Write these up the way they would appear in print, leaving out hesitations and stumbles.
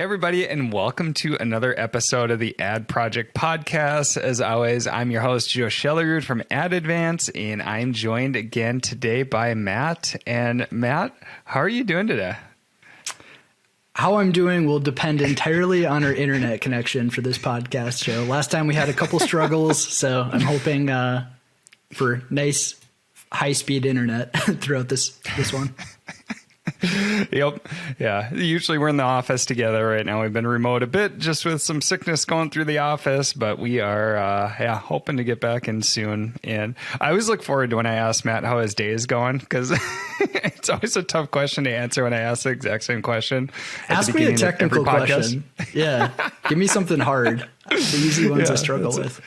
Hey everybody, and welcome to another episode of the Ad Project Podcast. As always, I'm your host, Joe Schellerud from Ad Advance, and I'm joined again today by Matt. And Matt, how are you doing today? How I'm doing will depend entirely on our internet connection for this podcast show. Last time we had a couple struggles, so I'm hoping for nice high-speed internet throughout this one. Yep. Yeah. Usually we're in the office together right now. We've been remote a bit just with some sickness going through the office, but we are, hoping to get back in soon. And I always look forward to when I ask Matt how his day is going, because it's always a tough question to answer when I ask the exact same question. Ask me a technical question. Yeah. Give me something hard. The easy ones I struggle with.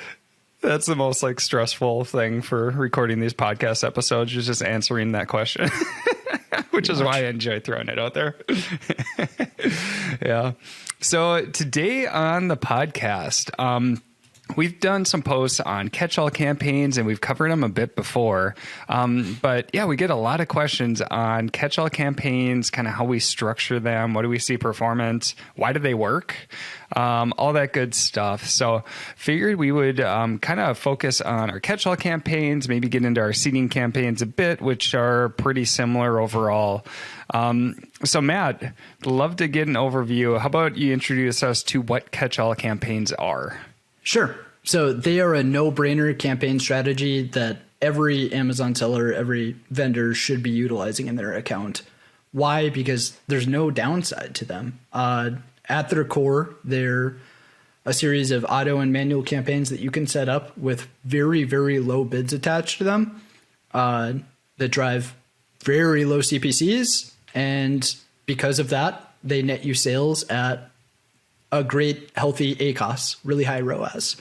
That's the most stressful thing for recording these podcast episodes, is just answering that question. Which is why I enjoy throwing it out there. Yeah. So today on the podcast, we've done some posts on catch-all campaigns, and we've covered them a bit before. But yeah, we get a lot of questions on catch-all campaigns, kind of how we structure them. What do we see performance? Why do they work? All that good stuff. So figured we would kind of focus on our catch-all campaigns, maybe get into our seeding campaigns a bit, which are pretty similar overall. So Matt, love to get an overview. How about you introduce us to what catch-all campaigns are? Sure. So they are a no-brainer campaign strategy that every Amazon seller, every vendor should be utilizing in their account. Why? Because there's no downside to them. At their core, they're a series of auto and manual campaigns that you can set up with very, very low bids attached to them that drive very low CPCs. And because of that, they net you sales at a great, healthy ACoS, really high ROAS.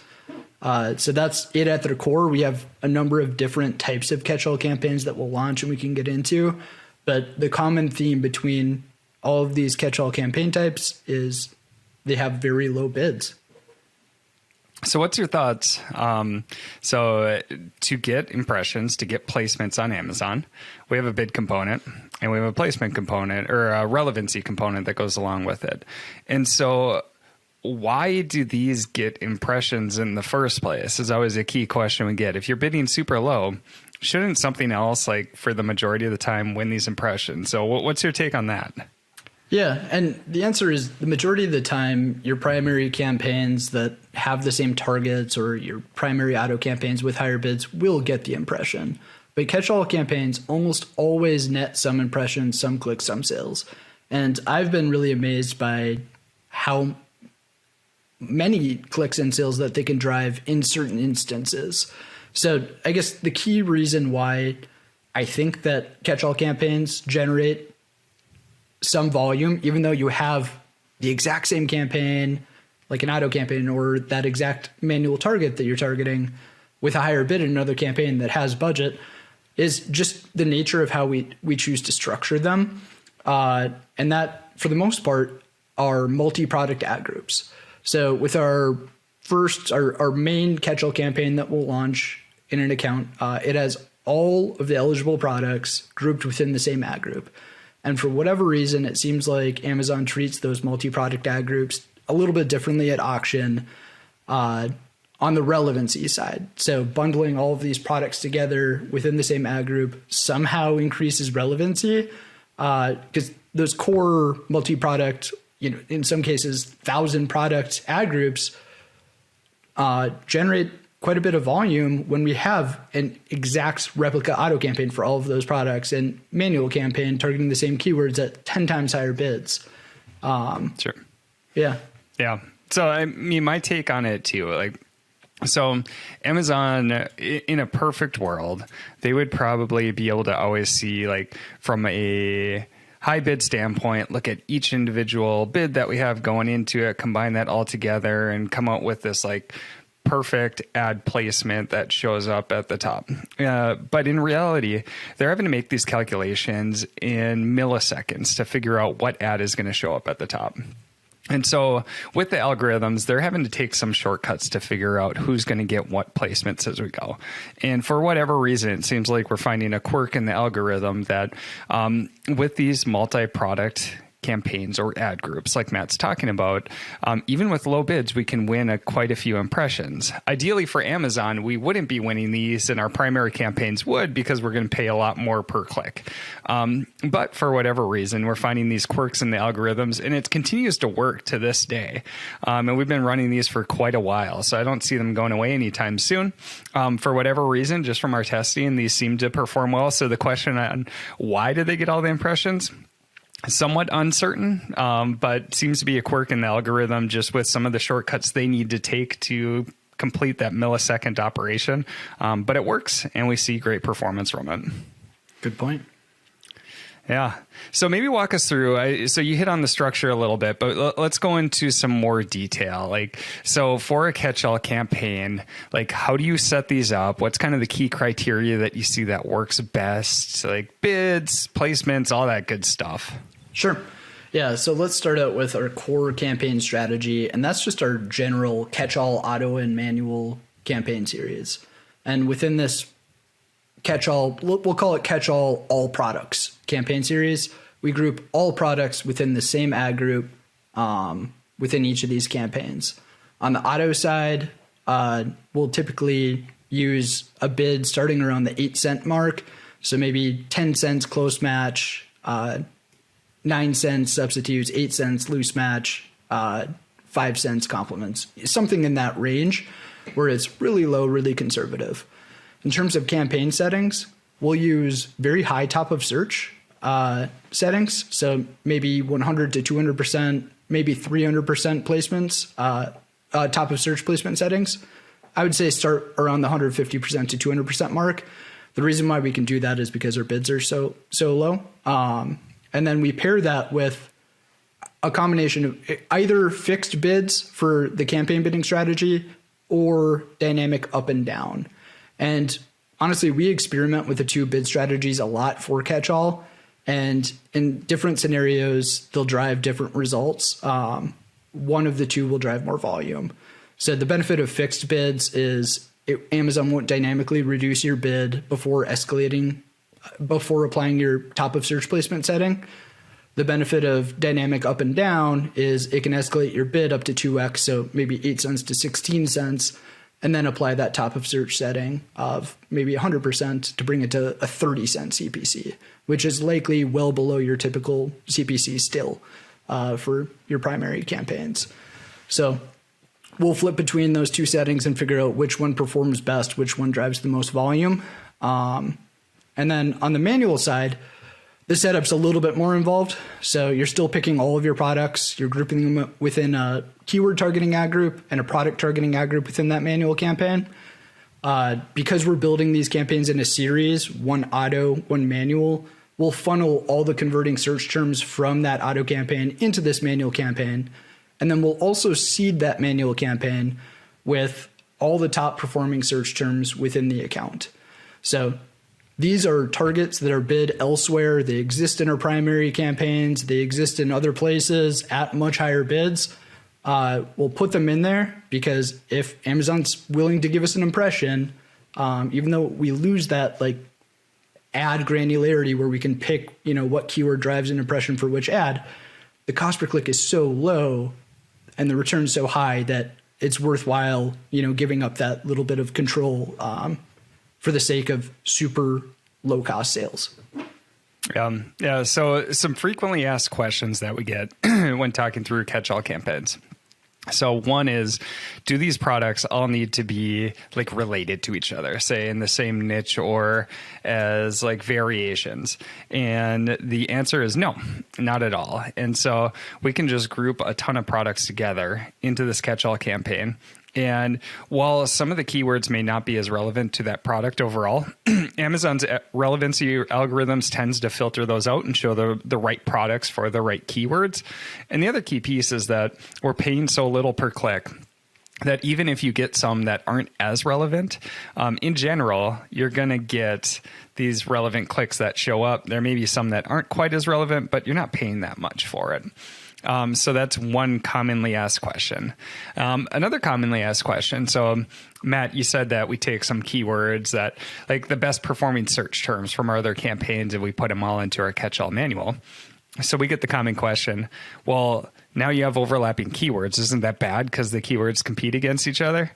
So that's it at their core. We have a number of different types of catch-all campaigns that we'll launch and we can get into. But the common theme between all of these catch-all campaign types is they have very low bids. So what's your thoughts? So to get impressions, to get placements on Amazon, we have a bid component and we have a placement component, or a relevancy component that goes along with it. And so why do these get impressions in the first place is always a key question we get. If you're bidding super low, shouldn't something else, for the majority of the time, win these impressions? So what's your take on that? Yeah, and the answer is the majority of the time, your primary campaigns that have the same targets or your primary auto campaigns with higher bids will get the impression. But catch-all campaigns almost always net some impressions, some clicks, some sales. And I've been really amazed by how many clicks and sales that they can drive in certain instances. So I guess the key reason why I think that catch-all campaigns generate some volume, even though you have the exact same campaign, like an auto campaign, or that exact manual target that you're targeting with a higher bid in another campaign that has budget, is just the nature of how we choose to structure them. And that, for the most part, are multi-product ad groups. So with our main catch-all campaign that we'll launch in an account, it has all of the eligible products grouped within the same ad group. And for whatever reason, it seems like Amazon treats those multi-product ad groups a little bit differently at auction on the relevancy side. So bundling all of these products together within the same ad group somehow increases relevancy because those core multi-product, in some cases, 1,000 product ad groups generate quite a bit of volume when we have an exact replica auto campaign for all of those products and manual campaign targeting the same keywords at 10 times higher bids. Sure. Yeah. Yeah. So I mean, my take on it too, so Amazon, in a perfect world, they would probably be able to always see, from a high bid standpoint, look at each individual bid that we have going into it, combine that all together and come out with this perfect ad placement that shows up at the top. But in reality, they're having to make these calculations in milliseconds to figure out what ad is going to show up at the top. And so with the algorithms, they're having to take some shortcuts to figure out who's going to get what placements as we go. And for whatever reason, it seems like we're finding a quirk in the algorithm that with these multi-product campaigns or ad groups like Matt's talking about, even with low bids, we can win quite a few impressions. Ideally for Amazon, we wouldn't be winning these, and our primary campaigns would, because we're going to pay a lot more per click. But for whatever reason, we're finding these quirks in the algorithms, and it continues to work to this day. And we've been running these for quite a while, so I don't see them going away anytime soon. For whatever reason, just from our testing, these seem to perform well. So the question on why did they get all the impressions? Somewhat uncertain, but seems to be a quirk in the algorithm, just with some of the shortcuts they need to take to complete that millisecond operation. But it works, and we see great performance from it. Good point. Yeah. So maybe walk us through. So you hit on the structure a little bit, but let's go into some more detail. Like, so for a catch-all campaign, like, how do you set these up? What's kind of the key criteria that you see that works best? Like bids, placements, all that good stuff. Sure. Yeah. So let's start out with our core campaign strategy, and that's just our general catch-all auto and manual campaign series. And within this catch-all, we'll call it catch-all all products campaign series, we group all products within the same ad group within each of these campaigns. On the auto side, we'll typically use a bid starting around the 8-cent mark. So maybe 10 cents close match, 9 cents substitutes, 8 cents loose match, 5 cents complements, something in that range where it's really low, really conservative. In terms of campaign settings, we'll use very high top of search settings. So maybe 100 to 200%, maybe 300% placements, top of search placement settings. I would say start around the 150% to 200% mark. The reason why we can do that is because our bids are so low. And then we pair that with a combination of either fixed bids for the campaign bidding strategy or dynamic up and down. And honestly, we experiment with the two bid strategies a lot for catch-all, and in different scenarios, they'll drive different results. One of the two will drive more volume. So the benefit of fixed bids is Amazon won't dynamically reduce your bid before applying your top of search placement setting. The benefit of dynamic up and down is it can escalate your bid up to 2x, so maybe 8 cents to 16 cents, and then apply that top of search setting of maybe 100% to bring it to a 30-cent CPC, which is likely well below your typical CPC still for your primary campaigns. So we'll flip between those two settings and figure out which one performs best, which one drives the most volume. And then on the manual side, the setup's a little bit more involved. So you're still picking all of your products. You're grouping them within a keyword targeting ad group and a product targeting ad group within that manual campaign. Because we're building these campaigns in a series, one auto, one manual, we'll funnel all the converting search terms from that auto campaign into this manual campaign. And then we'll also seed that manual campaign with all the top performing search terms within the account. So these are targets that are bid elsewhere. They exist in our primary campaigns. They exist in other places at much higher bids. We'll put them in there because if Amazon's willing to give us an impression, even though we lose that like ad granularity where we can pick, what keyword drives an impression for which ad, the cost per click is so low and the return so high that it's worthwhile, giving up that little bit of control for the sake of super low cost sales. Yeah. So some frequently asked questions that we get when talking through catch-all campaigns. So one is, do these products all need to be like related to each other, say in the same niche or as like variations? And the answer is no, not at all. And so we can just group a ton of products together into this catch-all campaign. And while some of the keywords may not be as relevant to that product overall, Amazon's relevancy algorithms tends to filter those out and show the right products for the right keywords. And the other key piece is that we're paying so little per click that even if you get some that aren't as relevant, in general, you're going to get these relevant clicks that show up. There may be some that aren't quite as relevant, but you're not paying that much for it. So that's one commonly asked question. Another commonly asked question. So Matt, you said that we take some keywords that like the best performing search terms from our other campaigns and we put them all into our catch-all manual. So we get the common question, well, now you have overlapping keywords. Isn't that bad because the keywords compete against each other?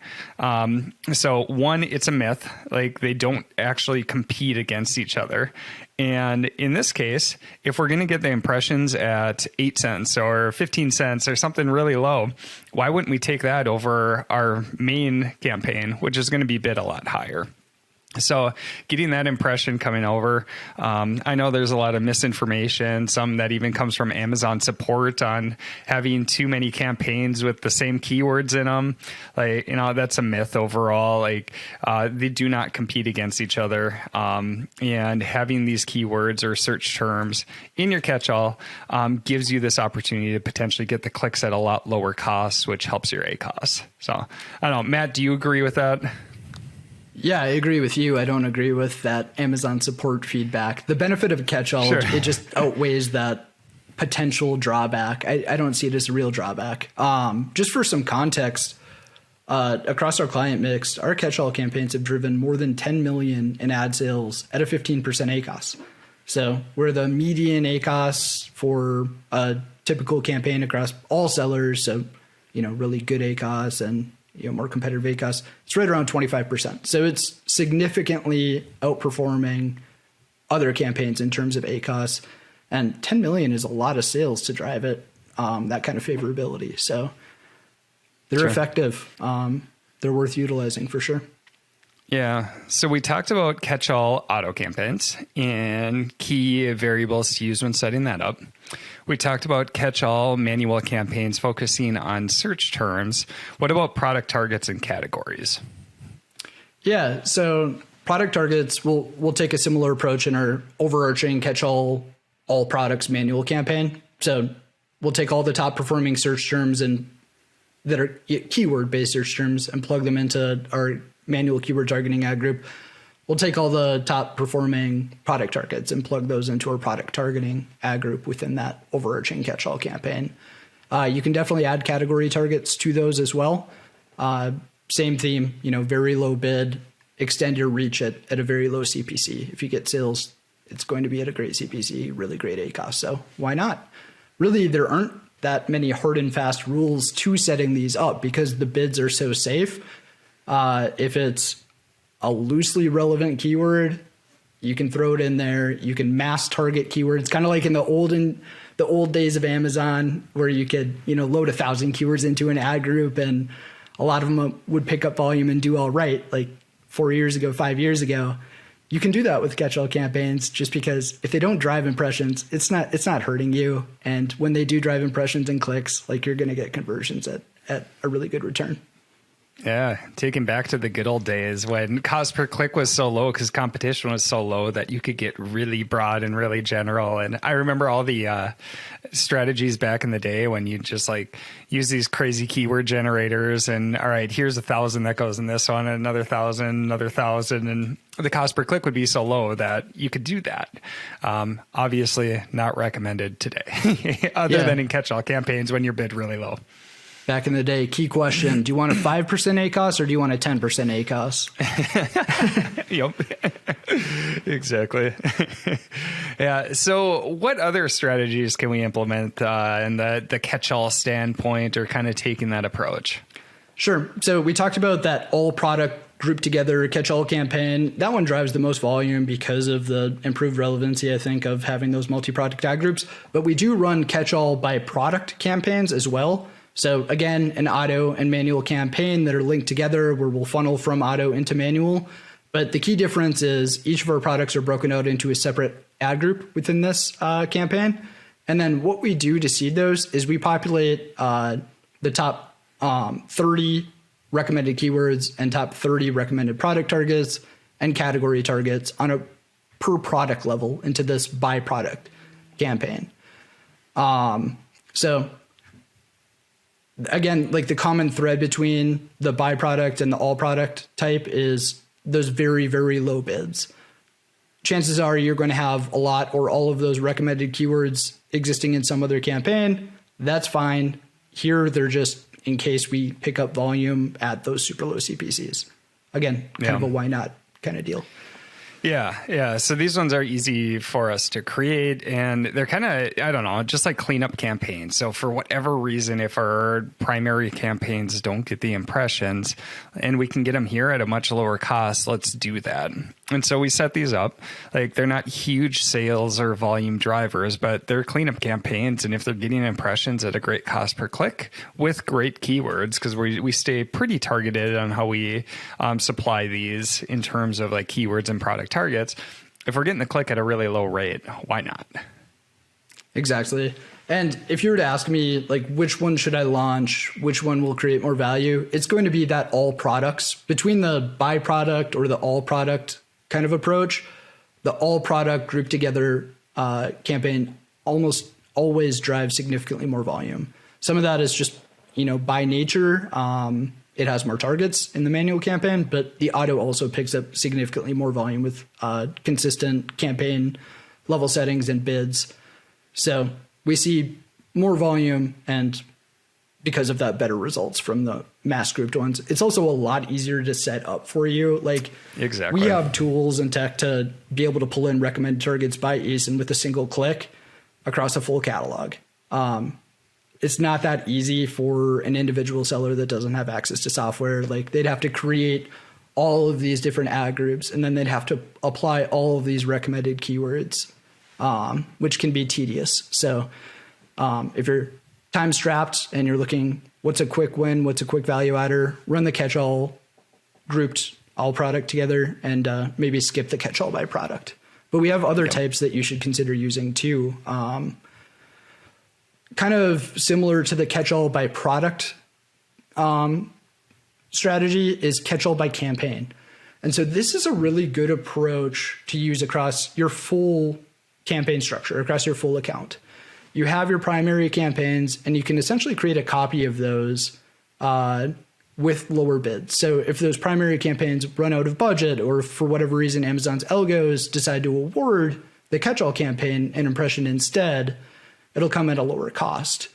So one, it's a myth. Like they don't actually compete against each other. And in this case, if we're going to get the impressions at 8 cents or 15 cents or something really low, why wouldn't we take that over our main campaign, which is going to be bid a lot higher? So getting that impression coming over, I know there's a lot of misinformation, some that even comes from Amazon support on having too many campaigns with the same keywords in them. Like, that's a myth overall. Like, they do not compete against each other. And having these keywords or search terms in your catch-all gives you this opportunity to potentially get the clicks at a lot lower costs, which helps your ACoS. So I don't know, Matt, do you agree with that? Yeah, I agree with you. I don't agree with that Amazon support feedback. The benefit of a catch-all, Sure. It just outweighs that potential drawback. I don't see it as a real drawback. Just for some context, across our client mix, our catch-all campaigns have driven more than 10 million in ad sales at a 15% ACoS. So we're the median ACoS for a typical campaign across all sellers. So, really good ACoS and more competitive ACoS, it's right around 25%. So it's significantly outperforming other campaigns in terms of ACoS. And 10 million is a lot of sales to drive it, that kind of favorability. So they're Sure. effective. They're worth utilizing for sure. Yeah. So we talked about catch-all auto campaigns and key variables to use when setting that up. We talked about catch-all manual campaigns focusing on search terms. What about product targets and categories? Yeah. So product targets, we'll take a similar approach in our overarching catch-all all products manual campaign. So we'll take all the top performing search terms and that are keyword-based search terms and plug them into our manual keyword targeting ad group. We'll take all the top performing product targets and plug those into our product targeting ad group within that overarching catch-all campaign. You can definitely add category targets to those as well. Same theme, very low bid, extend your reach at a very low CPC. If you get sales, it's going to be at a great CPC, really great ACoS. So why not? Really, there aren't that many hard and fast rules to setting these up because the bids are so safe. If it's a loosely relevant keyword, you can throw it in there. You can mass target keywords, kind of like in the old days of Amazon, where you could load 1,000 keywords into an ad group, and a lot of them would pick up volume and do all right. Like 4 years ago, 5 years ago, you can do that with catch-all campaigns. Just because if they don't drive impressions, it's not hurting you. And when they do drive impressions and clicks, like you're going to get conversions at a really good return. Yeah, taking back to the good old days when cost per click was so low because competition was so low that you could get really broad and really general. And I remember all the strategies back in the day when you just use these crazy keyword generators and all right, here's 1,000 that goes in this one, and another 1,000, another 1,000, and the cost per click would be so low that you could do that. Obviously not recommended today, other than in catch-all campaigns when you're bid really low. Back in the day, key question, do you want a 5% ACoS or do you want a 10% ACoS? Yep, exactly. Yeah. So what other strategies can we implement in the catch-all standpoint or kind of taking that approach? Sure. So we talked about that all product group together catch-all campaign. That one drives the most volume because of the improved relevancy, I think, of having those multi-product ad groups. But we do run catch-all by product campaigns as well. So again, an auto and manual campaign that are linked together where we'll funnel from auto into manual. But the key difference is each of our products are broken out into a separate ad group within this campaign. And then what we do to seed those is we populate the top 30 recommended keywords and top 30 recommended product targets and category targets on a per product level into this by product campaign. So again, like the common thread between the by product and the all product type is those very, very low bids. Chances are you're going to have a lot or all of those recommended keywords existing in some other campaign. That's fine. Here, they're just in case we pick up volume at those super low CPCs. Again, kind of a why not kind of deal. Yeah. So these ones are easy for us to create, and they're kind of, I don't know, just like cleanup campaigns. So for whatever reason, if our primary campaigns don't get the impressions and we can get them here at a much lower cost, let's do that. And so we set these up. Like, they're not huge sales or volume drivers, but they're cleanup campaigns. And if they're getting impressions at a great cost per click with great keywords, because we stay pretty targeted on how we supply these in terms of like keywords and product targets. If we're getting the click at a really low rate, why not? Exactly. And if you were to ask me, like, which one should I launch, which one will create more value, it's going to be that all products. Between the by product or the all product kind of approach, the all product grouped together campaign almost always drives significantly more volume. Some of that is just, by nature, it has more targets in the manual campaign, but the auto also picks up significantly more volume with consistent campaign level settings and bids. So we see more volume, and because of that, better results from the mass grouped ones. It's also a lot easier to set up for you. Like, exactly, we have tools and tech to be able to pull in recommended targets by ASIN with a single click across a full catalog. It's not that easy for an individual seller that doesn't have access to software. Like, they'd have to create all of these different ad groups, and then they'd have to apply all of these recommended keywords, which can be tedious. So if you're time strapped and you're looking, what's a quick win, what's a quick value adder, run the catch-all grouped all product together, and maybe skip the catch-all by product. But we have other types that you should consider using too. Kind of similar to the catch-all by product strategy is catch-all by campaign. And so this is a really good approach to use across your full campaign structure, across your full account. You have your primary campaigns, and you can essentially create a copy of those with lower bids. So if those primary campaigns run out of budget, or for whatever reason Amazon's algos decide to award the catch-all campaign an impression instead, it'll come at a lower cost.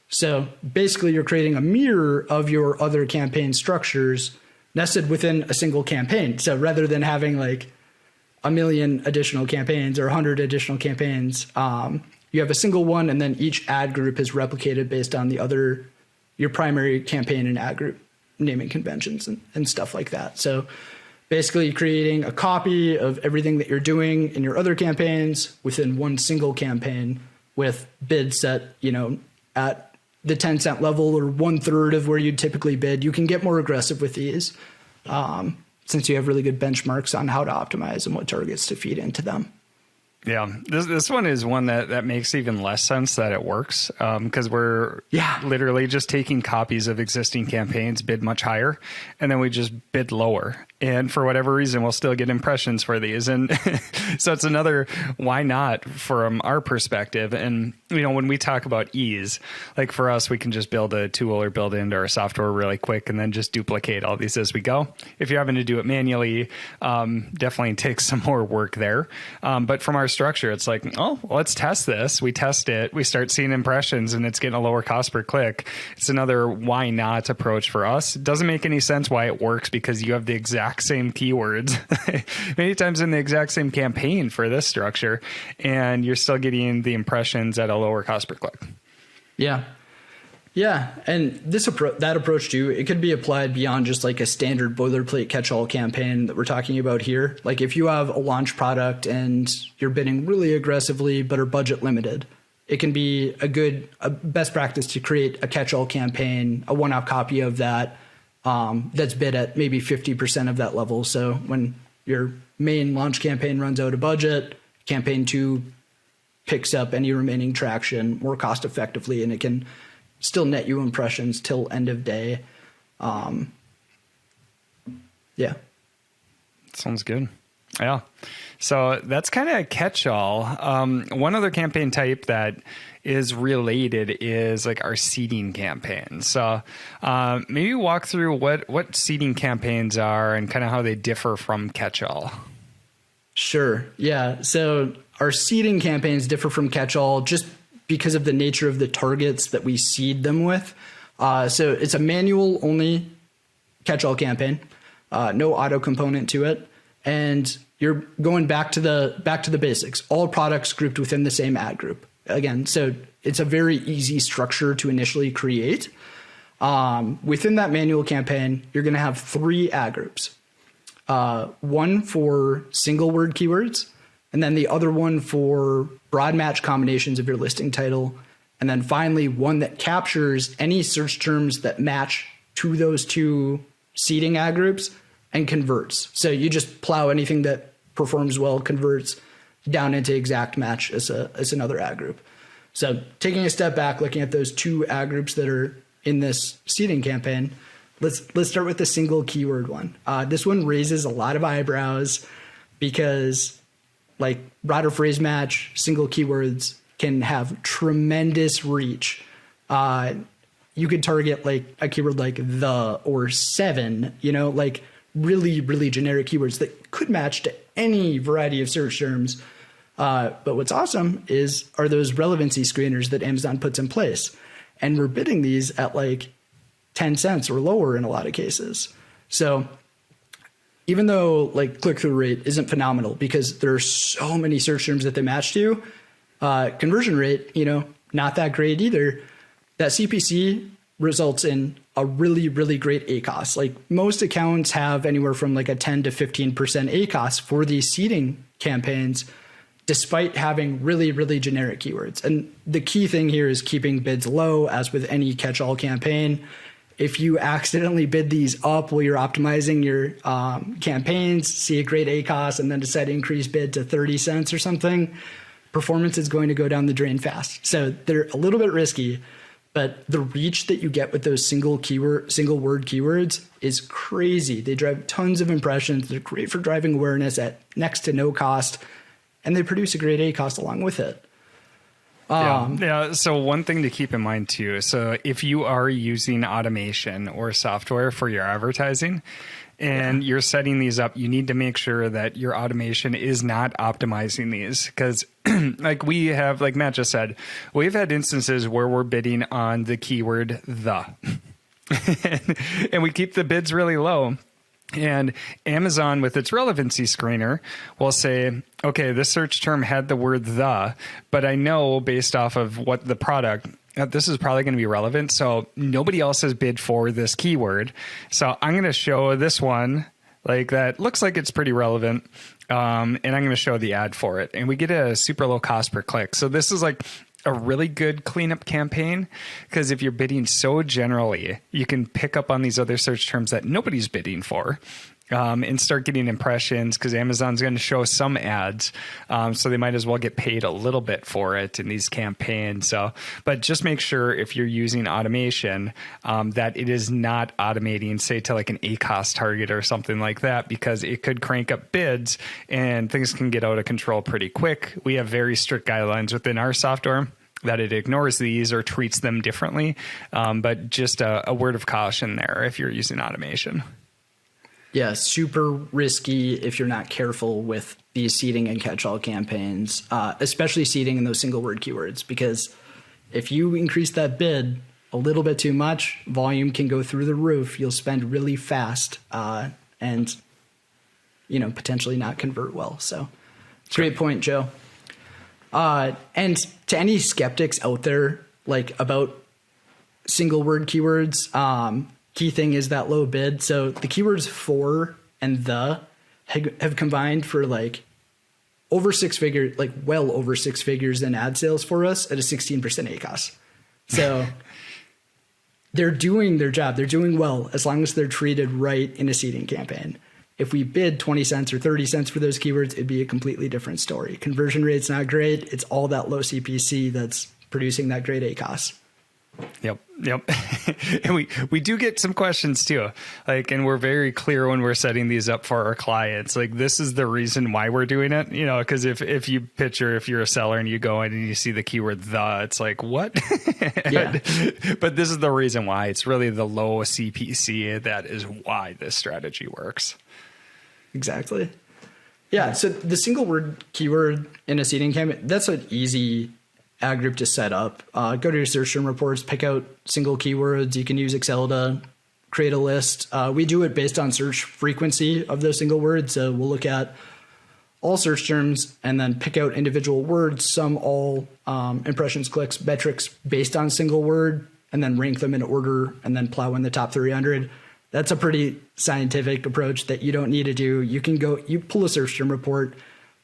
So basically you're creating a mirror of your other campaign structures nested within a single campaign. So rather than having like 1 million additional campaigns or 100 additional campaigns, you have a single one, and then each ad group is replicated based on your primary campaign and ad group naming conventions and stuff like that. So basically creating a copy of everything that you're doing in your other campaigns within one single campaign, with bids set, at the 10-cent level or 1/3 of where you'd typically bid. You can get more aggressive with these since you have really good benchmarks on how to optimize and what targets to feed into them. Yeah, this one is one that makes even less sense that it works, because we're literally just taking copies of existing campaigns, bid much higher, and then we just bid lower. And for whatever reason, we'll still get impressions for these. And so it's another why not from our perspective. And, when we talk about ease, like for us, we can just build a tool or build into our software really quick and then just duplicate all these as we go. If you're having to do it manually, definitely takes some more work there. But from our structure, it's like, let's test this. We test it. We start seeing impressions, and it's getting a lower cost per click. It's another why not approach for us. It doesn't make any sense why it works, because you have the exact same keywords many times in the exact same campaign for this structure, and you're still getting the impressions at a lower cost per click. Yeah. And that approach too, it could be applied beyond just like a standard boilerplate catch-all campaign that we're talking about here. Like if you have a launch product and you're bidding really aggressively but are budget limited, it can be a best practice to create a catch-all campaign, a one-off copy of that, that's bid at maybe 50% of that level. So when your main launch campaign runs out of budget, campaign 2 picks up any remaining traction more cost effectively, and it can still net you impressions till end of day. Sounds good. Yeah. So that's kind of a catch-all. One other campaign type that is related is like our seeding campaigns. So maybe walk through what seeding campaigns are and kind of how they differ from catch-all. Sure. Yeah. So our seeding campaigns differ from catch-all just because of the nature of the targets that we seed them with. So it's a manual only catch-all campaign, no auto component to it. And you're going back to the basics. All products grouped within the same ad group. Again, so it's a very easy structure to initially create. Within that manual campaign, you're going to have 3 ad groups. One for single word keywords, and then the other one for broad match combinations of your listing title. And then finally, one that captures any search terms that match to those 2 seeding ad groups and converts. So you just plow anything that performs well, converts down into exact match as another ad group. So taking a step back, looking at those 2 ad groups that are in this seeding campaign, let's start with the single keyword one. This one raises a lot of eyebrows because, like, broader phrase match, single keywords can have tremendous reach. You could target like a keyword like the or 7, like really, really generic keywords that could match to any variety of search terms. But what's awesome are those relevancy screeners that Amazon puts in place. And we're bidding these at like 10 cents or lower in a lot of cases. So even though like click-through rate isn't phenomenal because there are so many search terms that they match to, conversion rate, not that great either. That CPC results in a really, really great ACOS. Like most accounts have anywhere from like a 10 to 15% ACOS for these seeding campaigns, despite having really, really generic keywords. And the key thing here is keeping bids low, as with any catch-all campaign. If you accidentally bid these up while you're optimizing your campaigns, see a great ACOS, and then decide to increase bid to 30 cents or something, performance is going to go down the drain fast. So they're a little bit risky, but the reach that you get with those single word keywords is crazy. They drive tons of impressions. They're great for driving awareness at next to no cost, and they produce a great ACOS along with it. Yeah. So one thing to keep in mind too. So if you are using automation or software for your advertising and you're setting these up, you need to make sure that your automation is not optimizing these, because like we have, like Matt just said, we've had instances where we're bidding on the keyword the, and we keep the bids really low. And Amazon, with its relevancy screener, will say, okay, this search term had the word the, but I know based off of what the product, this is probably going to be relevant. So nobody else has bid for this keyword. So I'm going to show this one like that looks like it's pretty relevant. And I'm going to show the ad for it. And we get a super low cost per click. So this is like a really good cleanup campaign, because if you're bidding so generally, you can pick up on these other search terms that nobody's bidding for, and start getting impressions, because Amazon's going to show some ads. So they might as well get paid a little bit for it in these campaigns. So, but just make sure if you're using automation, that it is not automating, say, to like an ACOS target or something like that, because it could crank up bids and things can get out of control pretty quick. We have very strict guidelines within our software that it ignores these or treats them differently. But just a word of caution there if you're using automation. Yeah, super risky if you're not careful with these seeding and catch-all campaigns, especially seeding in those single word keywords, because if you increase that bid a little bit too much, volume can go through the roof. You'll spend really fast and potentially not convert well. So great point, Joe. And to any skeptics out there, like about single word keywords, key thing is that low bid. So the keywords for and the have combined for like over 6 figures, like well over 6 figures in ad sales for us at a 16% ACOS. So they're doing their job. They're doing well as long as they're treated right in a seeding campaign. If we bid 20 cents or 30 cents for those keywords, it'd be a completely different story. Conversion rate's not great. It's all that low CPC that's producing that great ACOS. Yep. And we do get some questions too. Like, and we're very clear when we're setting these up for our clients. Like, this is the reason why we're doing it, because if you picture, if you're a seller and you go in and you see the keyword the, it's like, what? Yeah. But this is the reason why. It's really the low CPC. That is why this strategy works. Exactly. Yeah. So the single word keyword in a seeding campaign, that's an easy ad group to set up. Go to your search term reports, pick out single keywords. You can use Excel to create a list. We do it based on search frequency of those single words. So we'll look at all search terms and then pick out individual words, sum all impressions, clicks, metrics based on a single word, and then rank them in order and then plow in the top 300. That's a pretty scientific approach that you don't need to do. You can go, you pull a search term report,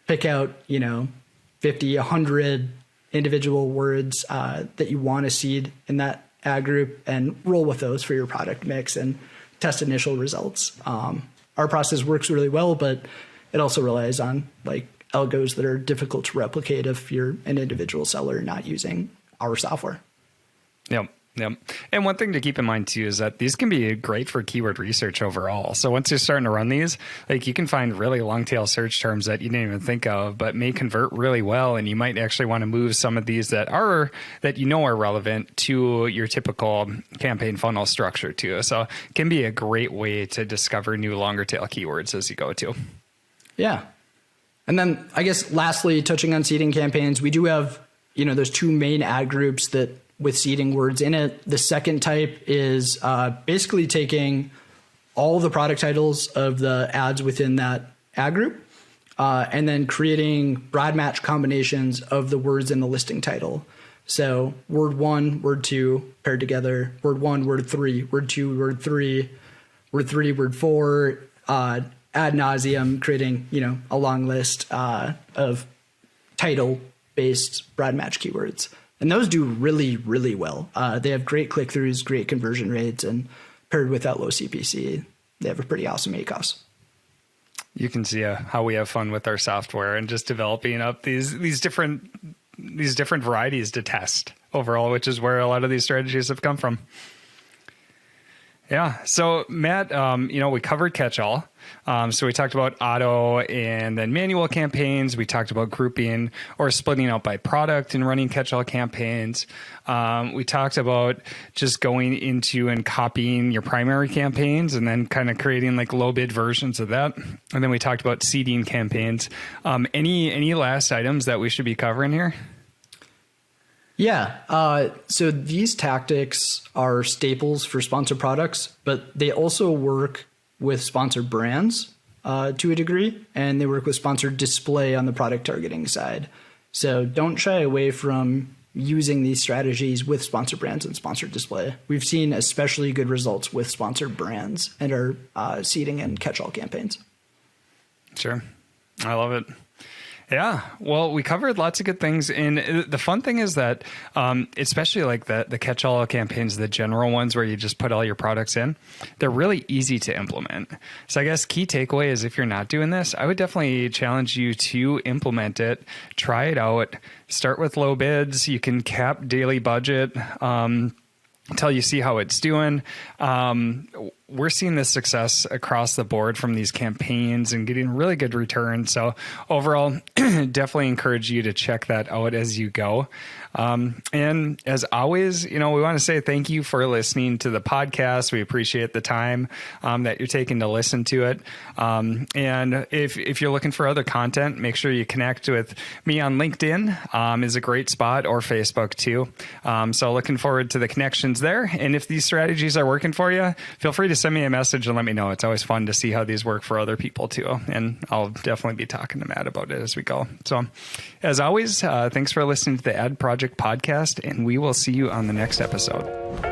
pick out, 50, 100 individual words that you want to seed in that ad group and roll with those for your product mix and test initial results. Our process works really well, but it also relies on like algos that are difficult to replicate if you're an individual seller not using our software. Yep. Yep. And one thing to keep in mind too is that these can be great for keyword research overall. So once you're starting to run these, like you can find really long tail search terms that you didn't even think of, but may convert really well. And you might actually want to move some of these that are relevant to your typical campaign funnel structure too. So it can be a great way to discover new longer tail keywords as you go to. Yeah. And then I guess lastly, touching on seeding campaigns, we do have, there's two main ad groups that with seeding words in it. The second type is basically taking all the product titles of the ads within that ad group and then creating broad match combinations of the words in the listing title. So word 1, word 2 paired together, word 1, word 3, word 2, word 3, word 3, word 4, ad nauseum, creating, a long list of title-based broad match keywords. And those do really, really well. They have great click-throughs, great conversion rates, and paired with that low CPC, they have a pretty awesome ACOS. You can see how we have fun with our software and just developing up these different varieties to test overall, which is where a lot of these strategies have come from. Yeah. So Matt, we covered catch-all. So we talked about auto and then manual campaigns. We talked about grouping or splitting out by product and running catch-all campaigns. We talked about just going into and copying your primary campaigns and then kind of creating like low bid versions of that. And then we talked about seeding campaigns. Any last items that we should be covering here? Yeah. So these tactics are staples for sponsored products, but they also work with sponsored brands to a degree, and they work with sponsored display on the product targeting side. So don't shy away from using these strategies with sponsored brands and sponsored display. We've seen especially good results with sponsored brands and our seeding and catch-all campaigns. Sure. I love it. Yeah, well, we covered lots of good things. And the fun thing is that, especially like the catch-all campaigns, the general ones where you just put all your products in, they're really easy to implement. So I guess key takeaway is if you're not doing this, I would definitely challenge you to implement it, try it out, start with low bids. You can cap daily budget until you see how it's doing. We're seeing this success across the board from these campaigns and getting really good returns. So overall, definitely encourage you to check that out as you go. And as always, we want to say thank you for listening to the podcast. We appreciate the time that you're taking to listen to it. And if you're looking for other content, make sure you connect with me on LinkedIn is a great spot, or Facebook too. So looking forward to the connections there. And if these strategies are working for you, feel free to send me a message and let me know. It's always fun to see how these work for other people too. And I'll definitely be talking to Matt about it as we go. So as always, thanks for listening to the Ad Project Podcast, and we will see you on the next episode.